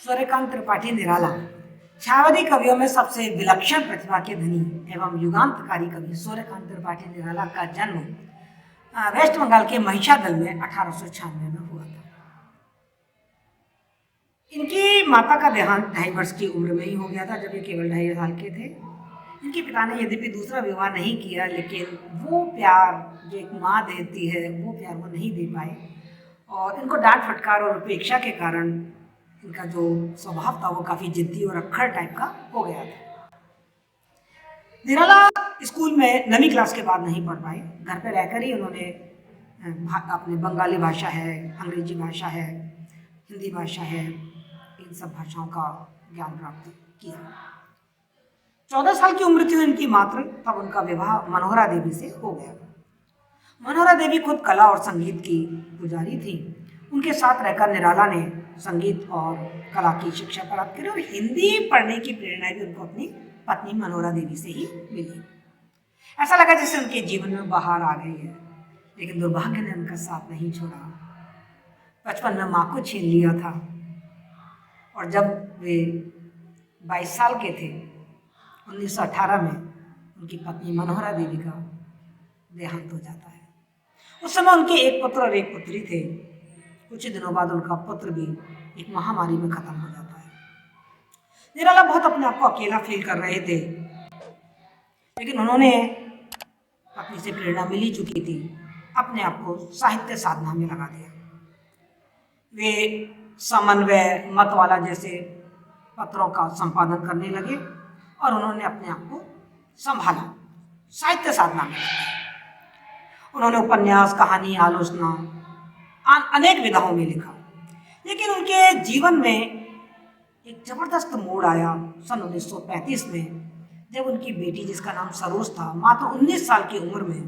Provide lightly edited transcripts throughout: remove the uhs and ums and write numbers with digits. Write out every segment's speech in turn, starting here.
सूर्यकांत त्रिपाठी निराला छायावादी कवियों में सबसे विलक्षण प्रतिभा के धनी एवं युगांतकारी कवि सूर्यकांत त्रिपाठी निराला का जन्म वेस्ट बंगाल के महिषादल में 1896 में हुआ था। इनकी माता का देहांत 2.5 वर्ष की उम्र में ही हो गया था, जब ये केवल 2.5 साल के थे। इनके पिता ने यद्यपि दूसरा विवाह नहीं किया, लेकिन वो प्यार जो एक माँ देती है वो प्यार वो नहीं दे पाए, और इनको डांट फटकार और उपेक्षा के कारण इनका जो स्वभाव था वो काफ़ी जिद्दी और अक्खड़ टाइप का हो गया था। निराला स्कूल में 9वीं क्लास के बाद नहीं पढ़ पाए। घर पर रहकर ही उन्होंने अपने बंगाली भाषा है, अंग्रेजी भाषा है, हिंदी भाषा है, इन सब भाषाओं का ज्ञान प्राप्त किया। 14 साल की उम्र थी इनकी मात्र, तब उनका विवाह मनोहरा देवी से हो गया। मनोहरा देवी खुद कला और संगीत की पुजारी थी। उनके साथ रहकर निराला ने संगीत और कला की शिक्षा प्राप्त करी, और हिंदी पढ़ने की प्रेरणा भी उनको अपनी पत्नी मनोहरा देवी से ही मिली। ऐसा लगा जैसे उनके जीवन में बाहर आ गई है, लेकिन दुर्भाग्य ने उनका साथ नहीं छोड़ा। बचपन में माँ को छीन लिया था, और जब वे 22 साल के थे 1918 में उनकी पत्नी मनोहरा देवी का देहांत हो जाता है। उस समय उनके एक पुत्र और एक पुत्री थे। कुछ ही दिनों बाद उनका पुत्र भी एक महामारी में खत्म हो जाता है। निराला बहुत अपने आप को अकेला फील कर रहे थे, लेकिन उन्होंने अपनी से प्रेरणा मिल ही चुकी थी, अपने आप को साहित्य साधना में लगा दिया। वे समन्वय, मतवाला जैसे पत्रों का संपादन करने लगे, और उन्होंने अपने आप को संभाला, साहित्य साधना में लगे। उन्होंने उपन्यास, कहानी, आलोचना अनेक विधाओं में लिखा। लेकिन उनके जीवन में एक जबरदस्त मोड़ आया सन 1935 में, जब उनकी बेटी, जिसका नाम सरोज था, मात्र 19 साल की उम्र में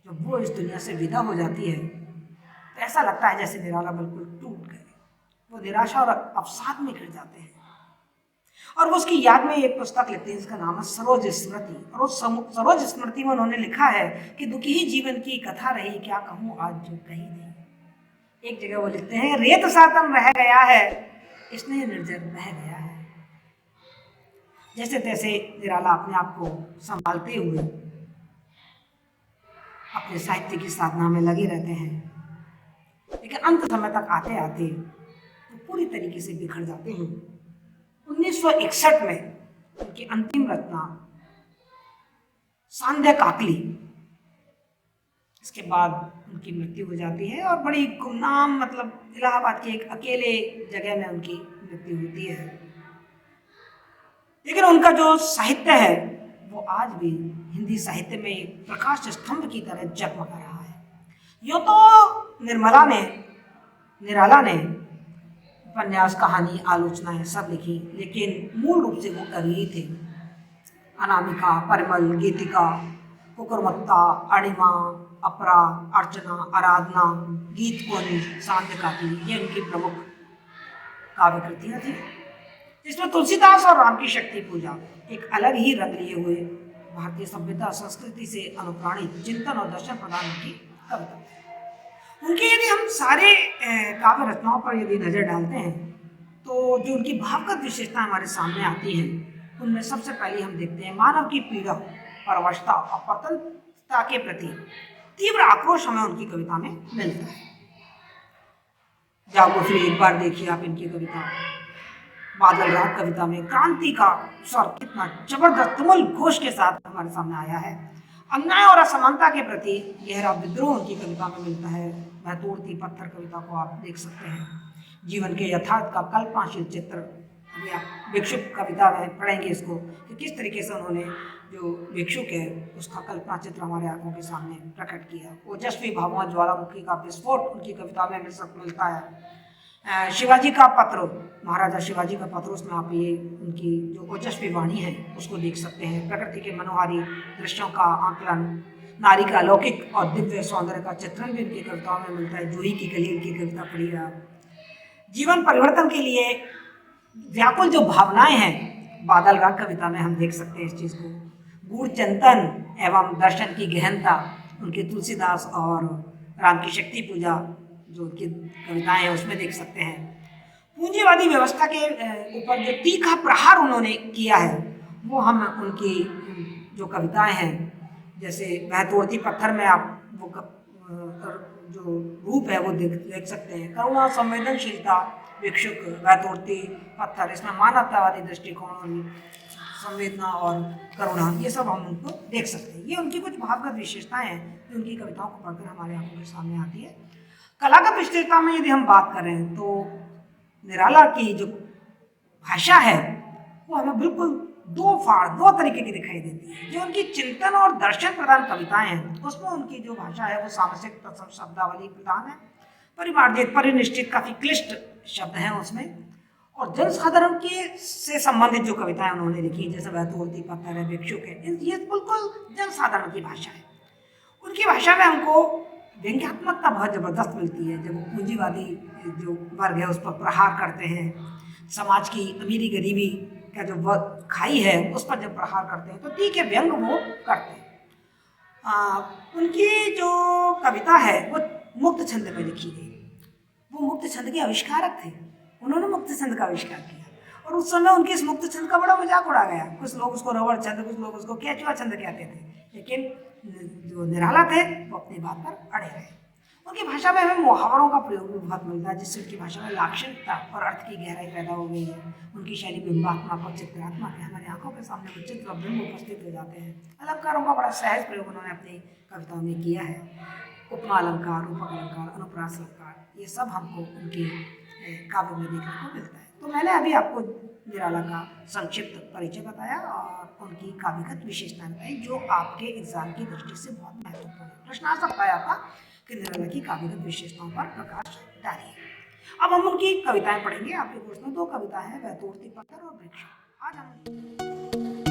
जब वो इस दुनिया से विदा हो जाती है, तो ऐसा लगता है जैसे निराला बिल्कुल टूट गए। वो निराशा और अवसाद में गिर जाते हैं, और वो उसकी याद में एक पुस्तक लिखते हैं जिसका नाम है सरोज स्मृति। और उस सरोज स्मृति में उन्होंने लिखा है कि दुखी ही जीवन की कथा रही, क्या कहूँ आज जो कही नहीं। एक जगह वो लिखते हैं, रेत सा तन रह गया है, इसने निर्जर बह गया है। जैसे तैसे निराला अपने आप को संभालते हुए अपने साहित्य की साधना में लगे रहते हैं, लेकिन अंत समय तक आते आते वो पूरी तरीके से बिखर जाते हैं। 1961 में उनकी अंतिम रचना सांध्य काकली, इसके बाद उनकी मृत्यु हो जाती है, और बड़ी गुमनाम, मतलब इलाहाबाद के एक अकेले जगह में उनकी मृत्यु होती है। लेकिन उनका जो साहित्य है वो आज भी हिंदी साहित्य में एक प्रकाश स्तंभ की तरह जगमगा रहा है। यूँ तो निराला ने उपन्यास, कहानी, आलोचनाएं सब लिखी, लेकिन मूल रूप से वो कवि ही थे। अनामिका, परिमल, गीतिका, कुकुरमुत्ता, अणिमा, अपरा, अर्चना, आराधना, गीत कुंज, सांध्य काकली, ये उनकी प्रमुख काव्य कृतियाँ थी, जिसमें तुलसीदास और राम की शक्ति पूजा एक अलग ही रंग लिए हुए भारतीय सभ्यता संस्कृति से अनुप्राणित चिंतन और दर्शन प्रदान की कविता। उनकी यदि हम सारे काव्य रचनाओं पर यदि नज़र डालते हैं, तो जो उनकी भावगत विशेषता हमारे सामने आती हैं, उनमें सबसे पहले हम देखते हैं मानव की पीड़ा, परवशता और पतनता के प्रति तीव्र आक्रोश हमें उनकी कविता में मिलता है। जागो फिर एक बार देखिए आप इनकी कविता। बादल रात कविता में क्रांति का स्वर कितना जबरदस्त तुमुल घोष के साथ हमारे सामने आया है। अन्याय और असमानता के प्रति गहरा विद्रोह उनकी कविता में मिलता है। वह तोड़ती पत्थर कविता को आप देख सकते हैं। जीवन के यथार्थ का कल्पनाशील चित्र, अभी आप भिक्षुक कविता में पढ़ेंगे इसको कि किस तरीके से उन्होंने जो भिक्षुक है उसका कल्पना चित्र हमारे आंखों के सामने प्रकट किया। ओजस्वी भावना ज्वालामुखी का विस्फोट उनकी कविता में मिलता है। शिवाजी का पत्र, महाराजा शिवाजी का पत्र, उसमें आप ये उनकी जो ओजस्वी वाणी है उसको देख सकते हैं। प्रकृति के मनोहारी दृश्यों का आकलन, नारी का अलौकिक और दिव्य सौंदर्य का चित्रण भी उनकी कविताओं में मिलता है। जूही की कली की कविता पढ़ी है। जीवन परिवर्तन के लिए व्याकुल जो भावनाएं हैं बादल राग कविता में हम देख सकते हैं इस चीज़ को। गूढ़ चिंतन एवं दर्शन की गहनता उनके तुलसीदास और राम की शक्ति पूजा जो उनकी कविताएं हैं उसमें देख सकते हैं। पूंजीवादी व्यवस्था के ऊपर जो तीखा प्रहार उन्होंने किया है वो हम उनकी जो कविताएं हैं, जैसे वह तोड़ती पत्थर में आप वो जो रूप है वो देख सकते हैं। करुणा, संवेदनशीलता, भिक्षुक, वह तोड़ती पत्थर, इसमें मानवतावादी दृष्टिकोण और संवेदना और करुणा, ये सब हम उनको देख सकते हैं। ये उनकी कुछ भावगत विशेषताएं हैं जो उनकी कविताओं को पढ़कर हमारे आंखों के सामने आती है। कलागत विशेषता में यदि हम बात करें तो निराला की जो भाषा है वो हमें बिल्कुल दो तरीके की दिखाई देती है। जो उनकी चिंतन और दर्शन प्रधान कविताएं हैं उसमें उनकी जो भाषा है वो सामसिक शब्दावली प्रधान है, परिमार्जित, परिनिष्ठित, काफी क्लिष्ट शब्द हैं उसमें, और जनसाधारण के से संबंधित जो कविताएं उन्होंने लिखी, जैसे वह तोड़ती पत्थर है, भिक्षुक है, ये बिल्कुल जनसाधारण की भाषा है। उनकी भाषा में हमको व्यंग्यात्मकता बहुत जबरदस्त मिलती है। जब पूंजीवादी जो वर्ग है उस पर प्रहार करते हैं, समाज की अमीरी गरीबी का जो खाई है उस पर जब प्रहार करते हैं तो तीखे व्यंग वो करते हैं। उनकी जो कविता है वो मुक्त छंद में लिखी गई। वो मुक्त छंद के आविष्कारक थे, उन्होंने मुक्त छंद का आविष्कार किया और उस समय उनके इस मुक्त छंद का बड़ा मजाक उड़ा गया। कुछ लोग उसको रबड़ छंद, कुछ लोग उसको केचुआ छंद कहते थे, लेकिन जो निराला थे वो अपनी बात पर अड़े रहे। उनकी भाषा में हमें मुहावरों का प्रयोग भी बहुत मिलता है, जिससे उनकी भाषा में लाक्षणिकता और अर्थ की गहराई पैदा हो गई है। उनकी शैली बिंबात्मक और चित्रात्मक है, हमारी आंखों के सामने वो चित्र और बिंब उपस्थित हो जाते हैं। अलंकारों का बड़ा सहज प्रयोग उन्होंने अपनी कविताओं में किया है। उपमा अलंकार, रूपक अलंकार, अनुप्रास अलंकार, ये सब हमको उनके काव्य में देखने को मिलता है। तो मैंने अभी आपको निराला का संक्षिप्त परिचय बताया और उनकी काव्यगत विशेषताएं बताई जो आपके एग्जाम की दृष्टि से बहुत महत्वपूर्ण है। प्रश्न आ सकता है आपका कि निराला की काव्यगत विशेषताओं पर प्रकाश डालिए। अब हम उनकी कविताएं पढ़ेंगे। आपके कोर्स में 2 कविता है, वह तोड़ती पत्थर और भिक्षुक। आज हम